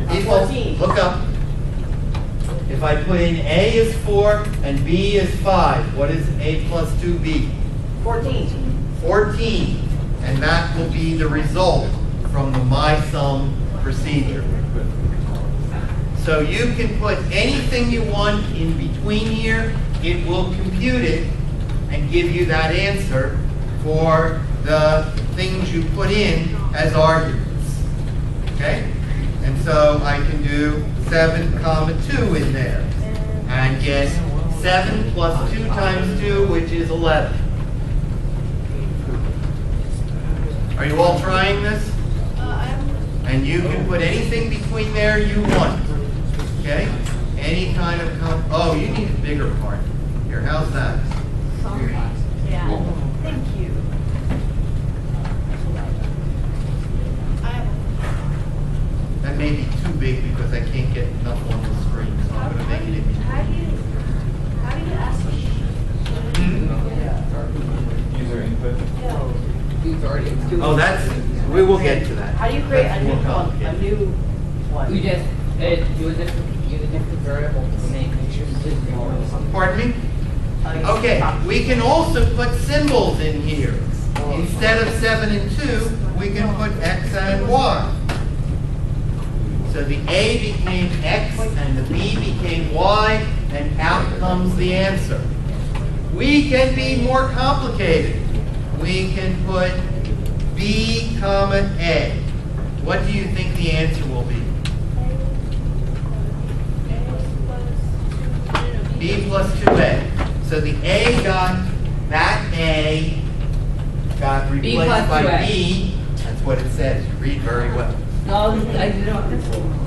People, look up. If I put in A is 4 and B is 5, what is A plus 2B? 14. 14. And that will be the result from the MySum procedure. So you can put anything you want in between here. It will compute it and give you that answer for the things you put in as arguments. Okay? And so I can do 7, 2 in there and get 7 plus 2 times 2, which is 11. Are you all trying this? And you can put anything between there you want. Okay? Any kind of, oh, you need a bigger part. Here, how's that? Sorry. Yeah. Thank you. That may be too big because I can't get enough on the screen, so I'm going to make it in. How do you ask me? User input. Oh, that's, we will get to that. How do you create That's a new more one? A complicated. new one? You just use a different variable to make sure it's more. Pardon me? Okay, we can also put symbols in here. Instead of 7 and 2, we can put X and Y. So the A became X and the B became Y, and out comes the answer. We can be more complicated. We can put B, A. What do you think the answer will be? B plus 2A. So the A got, that A got B replaced plus by 2A. B. That's what it says. You read very well. No, I don't.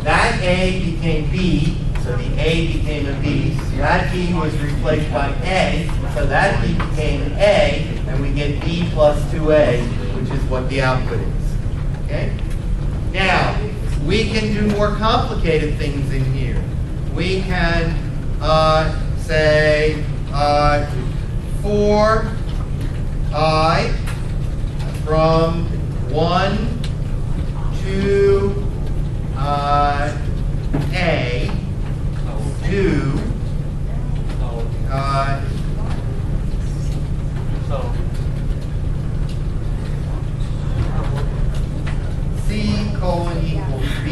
That A became B, so the A became a B. That B was replaced by A, so that B became A, and we get B plus 2A, which is what the output is. Okay? Now, we can do more complicated things in here. We can say 4I from 1 to A to C colon equals B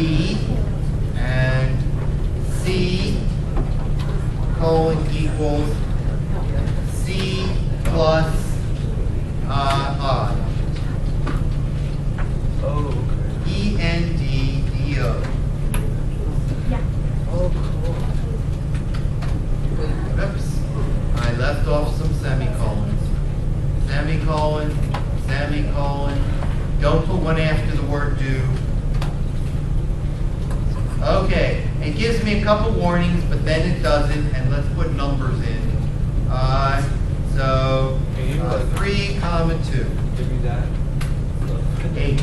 and C colon equals C plus I. ENDDO. Oops. I left off some semicolons. Semicolon, semicolon. Don't put one after the word do. Okay. It gives me a couple warnings, but then it doesn't, and let's put numbers in. So 3, 2. Give me that. 8.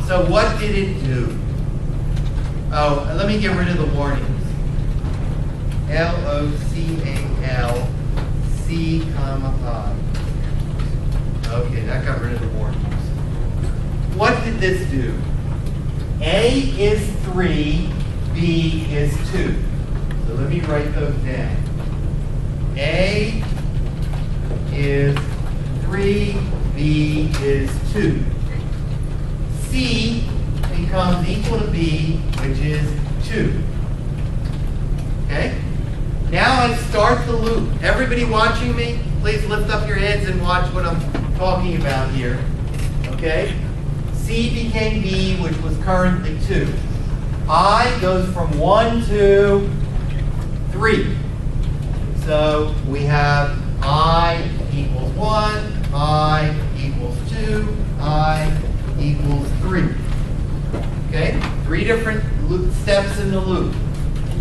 So what did it do? Oh, let me get rid of the warnings. LOCAL C, I. Okay, that got rid of the warnings. What did this do? A is 3, B is 2. So let me write those down. A is 3, B is 2. C becomes equal to B, which is 2. Okay? Now I start the loop. Everybody watching me, please lift up your heads and watch what I'm talking about here. Okay? C became B, which was currently 2. I goes from 1 to 3. So we have I equals 1, I equals 2, I equals 3. Okay? 3 different steps in the loop.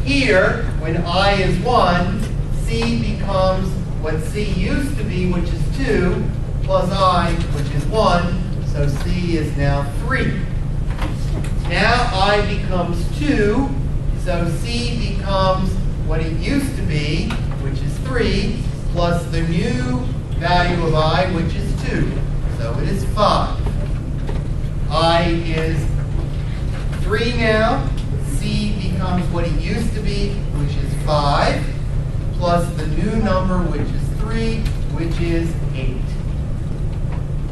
Here, when I is 1, C becomes what C used to be, which is 2, plus I, which is 1. So C is now 3. Now I becomes 2, so C becomes what it used to be, which is 3, plus the new value of I, which is 2. So it is 5. I is 3 now. C becomes what it used to be, which is 5, plus the new number, which is 3, which is 8.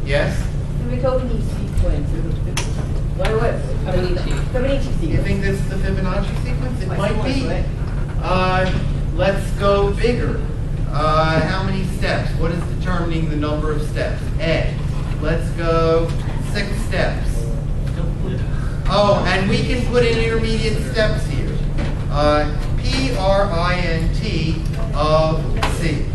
Yes? Fibonacci sequence. What Fibonacci You sequence. think this is the Fibonacci sequence? It might be. Let's go bigger. How many steps? What is determining the number of steps? A. Let's go 6 steps. Oh, and we can put in intermediate steps here. P-R-I-N-T of C.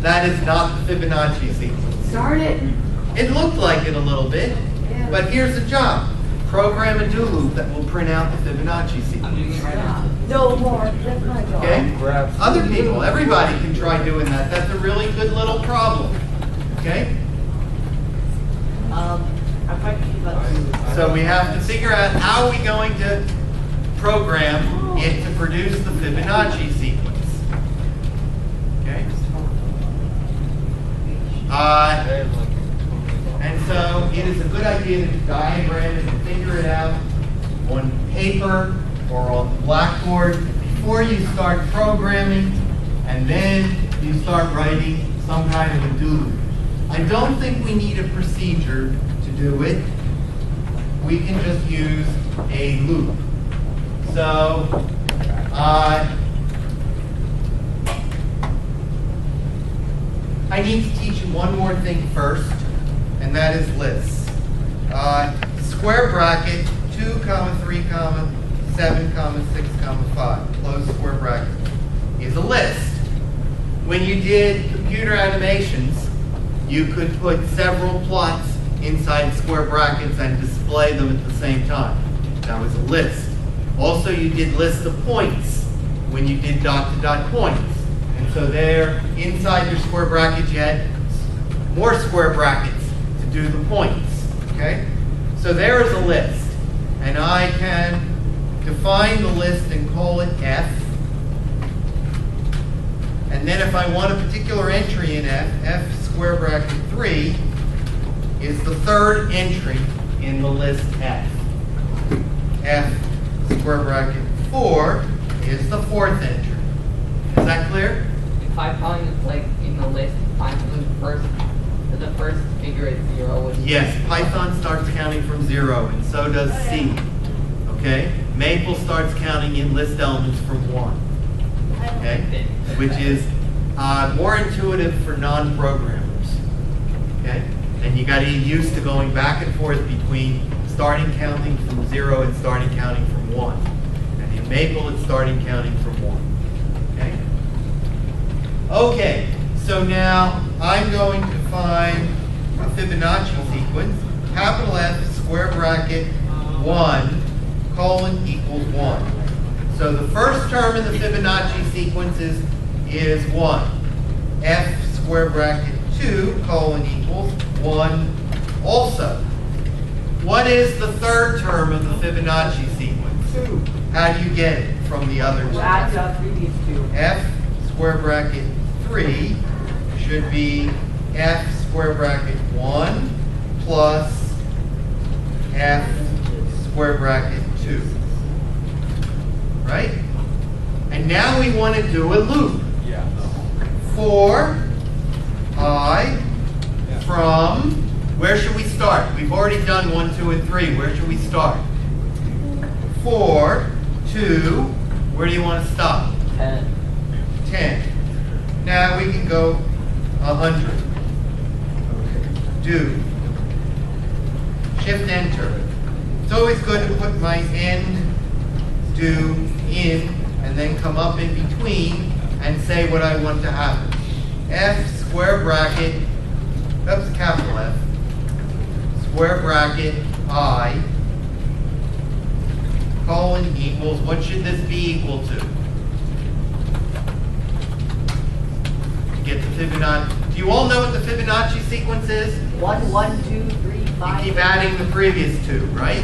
That is not the Fibonacci sequence. Darn it. It looked like it a little bit, but here's the job. Program a do loop that will print out the Fibonacci sequence. No more, that's my job. Okay? Other people, everybody can try doing that. That's a really good little problem. Okay? So we have to figure out how are we going to program it to produce the Fibonacci sequence. Okay? And so it is a good idea to diagram it and figure it out on paper or on the blackboard before you start programming, and then you start writing some kind of a do loop. I don't think we need a procedure to do it. We can just use a loop. So, I need to teach you one more thing first, and that is lists. Square bracket, 2, 3, 7, 6, 5, close square bracket, is a list. When you did computer animations, you could put several plots inside square brackets and display them at the same time. That was a list. Also, you did list of points when you did dot-to-dot points. And so there, inside your square brackets, you had more square brackets to do the points. Okay? So there is a list. And I can define the list and call it F. And then if I want a particular entry in F, F square bracket 3 is the third entry in the list F. F square bracket 4 is the fourth entry. Is that clear? If Python is like in the list, Python the first figure is 0. Yes, Python starts counting from 0, and so does C. Okay? Maple starts counting in list elements from 1. Okay? Which is more intuitive for non-programmers. Okay? And you got to get used to going back and forth between starting counting from 0 and starting counting from 1. And in Maple, it's starting counting from 1. Okay? Okay, so now I'm going to find a Fibonacci sequence. Capital F square bracket 1 colon equals 1. So the first term in the Fibonacci sequence is 1. F square bracket 2 colon equals 1 also. What is the third term of the Fibonacci sequence? 2. How do you get it from the other two? Add the previous 2. F square bracket 3 should be F square bracket 1 plus F square bracket 2. Right? And now we want to do a loop. Yeah. For I from, where should we start? We've already done 1, 2, and 3. Where should we start? 4 to, where do you want to stop? 10. 10. Now we can go 100. Do. Shift enter. It's always good to put my end do in, and then come up in between and say what I want to happen. F square bracket, that's capital F, square bracket I, colon equals, what should this be equal to? Get the Fibonacci. Do you all know what the Fibonacci sequence is? 1, 1, 2, 3, 5. You keep adding the previous two, right?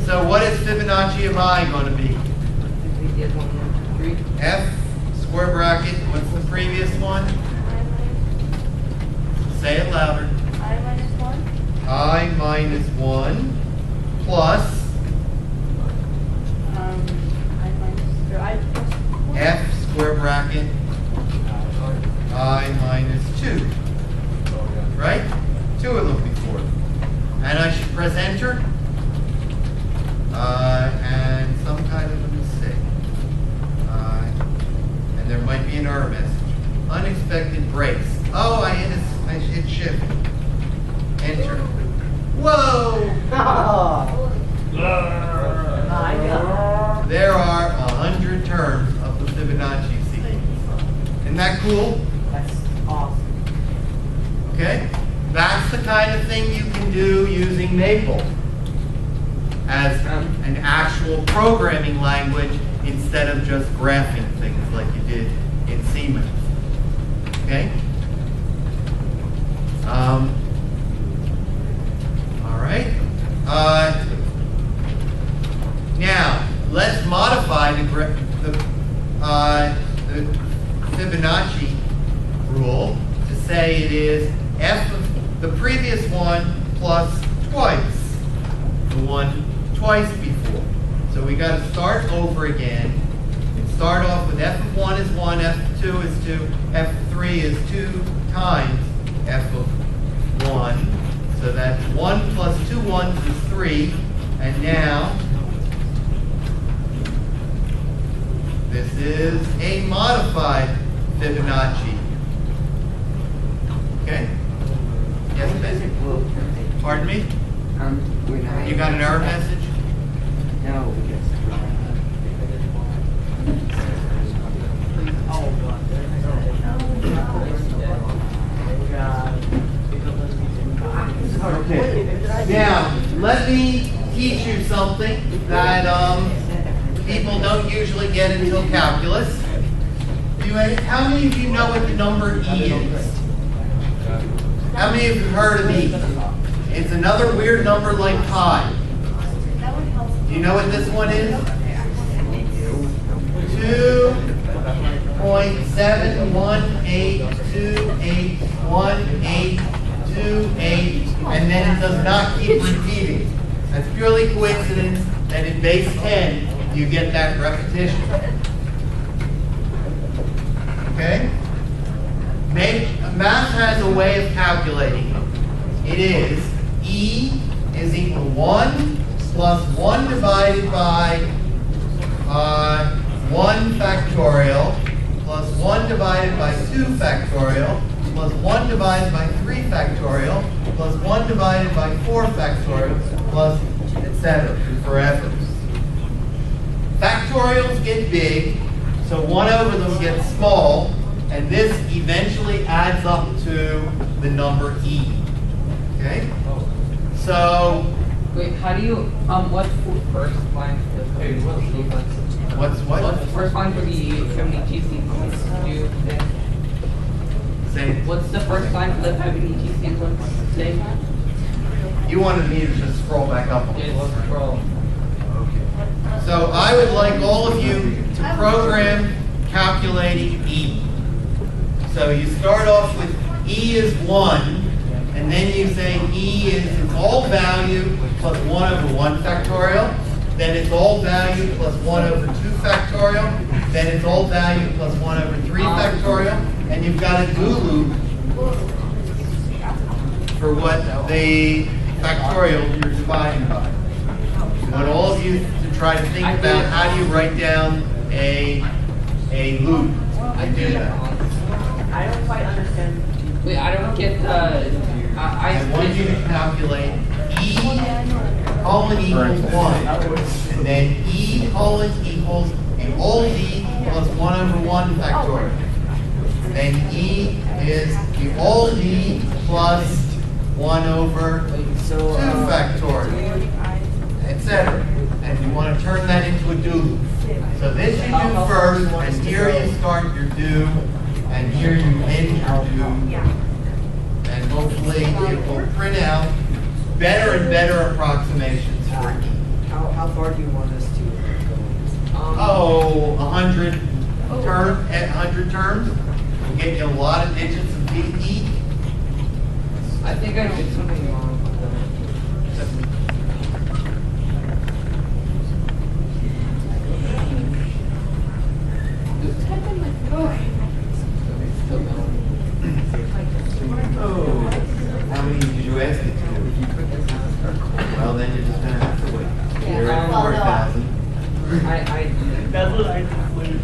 So what is Fibonacci of I going to be? F square bracket, what's the previous one? Say it louder. I minus 1. I minus 1 plus I plus 1. F square bracket I minus 2. Right? Two of them before. And I should press enter. And some kind of a mistake. And there might be an error message. Unexpected breaks. Oh, I hit shift. Enter. Whoa! Oh. My God. There are 100 terms of the Fibonacci sequence. Isn't that cool? That's awesome. Okay? That's the kind of thing you can do using Maple as an actual programming language instead of just graphing things like you did in Siemens. Okay? All right. Now, let's modify the Fibonacci rule to say it is f of the previous one plus twice the one twice before. So we got to start over again and start off with f of 1 is 1, f of 2 is 2, f of 3 is 2 times f of 1. So that's 1 plus 2 ones is 3. And now, this is a modified Fibonacci. Okay? Yes, basic. Pardon me? You got an error message? No. Okay. Now, let me teach you something that people don't usually get until calculus. How many of you know what the number E is? How many of you have heard of E? It's another weird number like pi. Do you know what this one is? 2.718281828, and then it does not keep repeating. That's purely coincidence that in base 10 you get that repetition. Okay? Math has a way of calculating it. It is E is equal to 1 plus 1 divided by 1 factorial plus 1 divided by 2 factorial plus 1 divided by 3 factorial plus 1 divided by 4 factorial plus etc. forever. Factorials get big, so 1 over them gets small, and this eventually adds up to the number E. Okay? So, Wait, how do you, what's the first line for the Fibonacci sequence? what's what? What's the first line for the Fibonacci sequence? Do you think? Say, What's the first line for the Fibonacci sequence? Say? you wanted me to just scroll back up. It's scroll. Okay. So I would like all of you to program calculating E. So you start off with E is 1, and then you say E is all value plus 1 over 1 factorial, then it's all value plus 1 over 2 factorial, then it's all value plus 1 over 3 factorial, and you've got a do loop for what the factorial you're dividing by. I want all of you to try to think about how do you write down a loop. I do that. I don't quite understand. Wait, I don't get I want you to calculate E colon equals 1. And then E colon equals the old E plus 1 over 1 factorial. Then E is the old E plus 1 over 2 factorial, etc. And you want to turn that into a do loop. So this you do first, and here you start your do, and here you end your do. And hopefully it will print out better and better approximations for E. How far do you want us to go? Oh, 100 terms. We'll get you a lot of digits of E. I think I did something wrong with Oh, how many did you ask it to do? Well, then you're just gonna have to wait. You're at 4,000. That's what I concluded.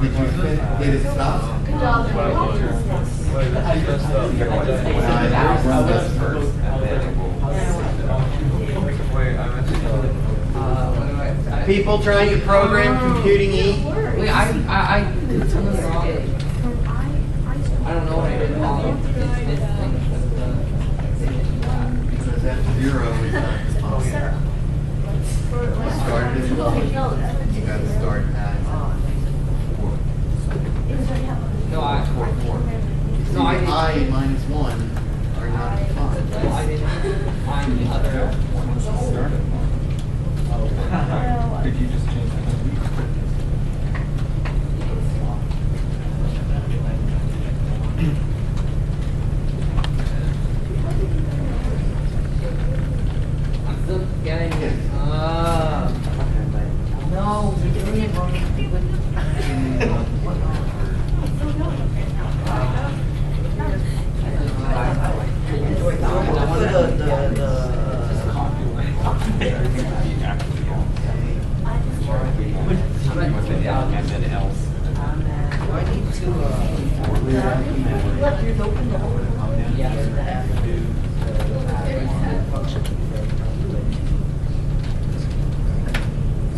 Did you finish? Did it stop? Good job. People trying to program computing E? Wait, I did something wrong. I don't know what I did wrong. This thing Because F0 is not responsive. Started at 1. You gotta start at 4. No, I See, No, I didn't. I minus 1 are not defined. I didn't find the other one. Did you just change that? I'm still getting it. No, you're doing it wrong.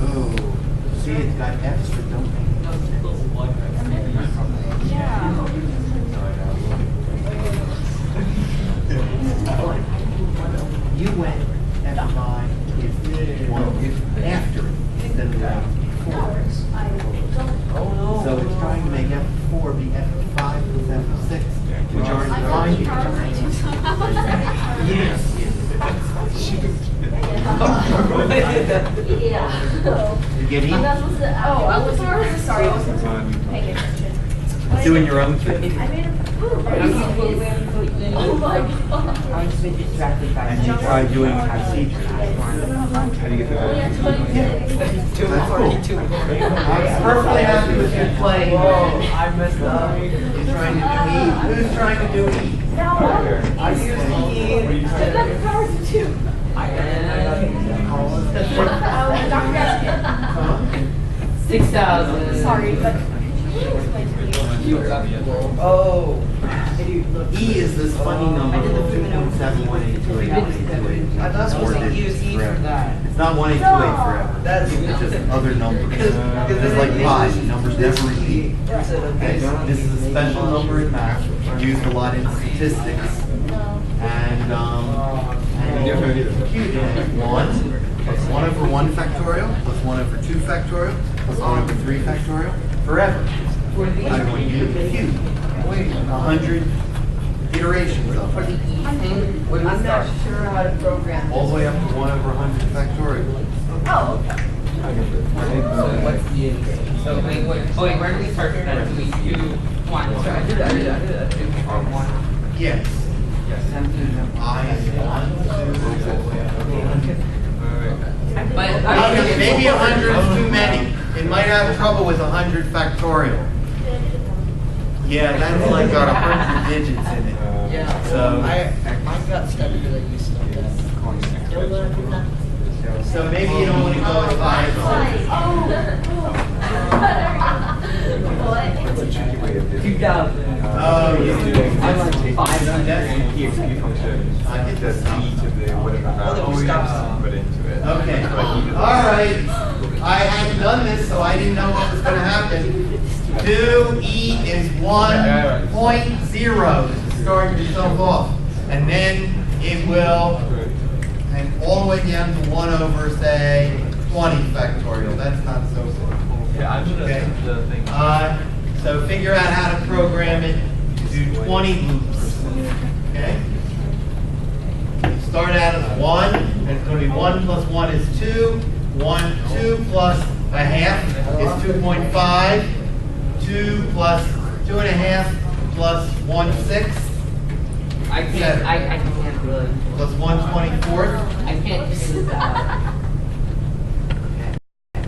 Oh, see, it's got F's that don't make You went F5 if 1 if after it instead of before. So it's trying to make F4 be F5 plus F6, which aren't defined yet. Yes. You get E? Oh, I was sorry, I wasn't paying attention. Doing your own thing. I made a food. Oh my god. I've just been distracted by And you try doing procedures. How do you get that? That's cool. I'm perfectly happy with you playing. I messed up. You're trying to do E. Who's trying to do E? I used E instead of... Powers too. Dr. Gaskin. 6,000. Sorry, but can you explain to me? Oh. E is this funny number of 2.71828. I'm not supposed to use E for that. It's not 1828 forever. That's It's just other numbers. It's like pi, numbers never repeat. Instead of Okay, this is a special number in math, used a lot in statistics, and you can compute it. 1 plus 1 over 1 factorial, plus 1 over 2 factorial, plus 1 over 3 factorial, forever. I'm going to compute 100 iterations of it, I'm not sure how to program all the way up to 1 over 100 factorial. Oh, okay. So what's the... So wait, where do we start from that? Do we do 1? So I did that. 2 or 1? Yes. I is 1, 2, But maybe 100 is too many. It might have trouble with 100 factorial. Yeah, that's like got 100 digits in it. Yeah. So, Mine got stuck because I used that. so maybe you don't want to go as high as Oh. It's a tricky way of doing it. 2000. Oh, you do. I learned 500. EXP function, it does E to the whatever value you put into it. Okay, So all I needed- right. I hadn't done this, so I didn't know what was gonna happen. 2E is 1.0, start yourself off. And then it will, and all the way down to 1 over, say, 20 factorial. That's not so simple. Yeah, I'm gonna Okay. the thing. So figure out how to program it to do 20 loops. Okay? You start out as 1, and it's going to be 1 plus 1 is 2. 2 plus a half is 2.5. 2 plus 2.5 plus 1/6 I can't really. plus 1/24. I can't do that.